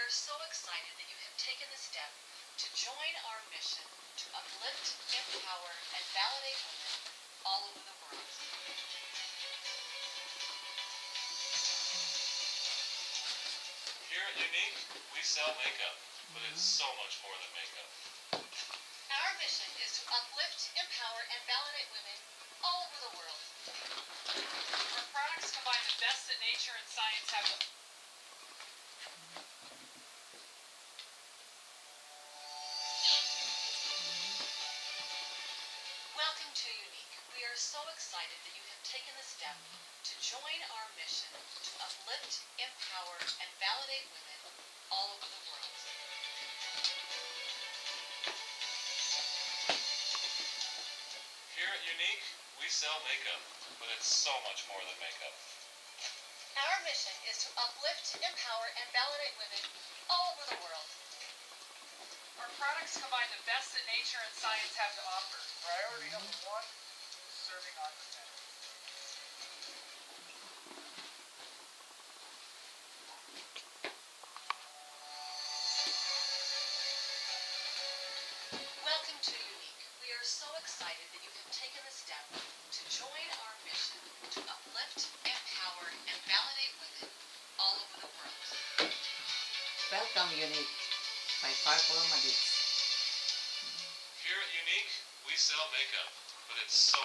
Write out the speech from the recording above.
are so excited that you have taken the step to join our mission to uplift, empower, and validate women all over the world. Here at Younique, we sell makeup, but it's so much more than makeup. Our mission is to uplift, empower, and validate women all over the world. Our products combine the best that nature and science have to offer. Welcome to Younique. We are so excited that you have taken the step to join our mission to uplift, empower, and validate women all over the world. Here at Younique, we sell makeup, but it's so much more than makeup. Our mission is to uplift, empower, and validate women all over the world. Our products combine the best that nature and science have to offer. Priority number one, serving on the menu. Welcome to Younique. We are so excited that you have taken the step to join our mission to uplift, empower, and validate women all over the world. Welcome, Younique, by Purple Madix. Here at Younique, we sell makeup, but it's so much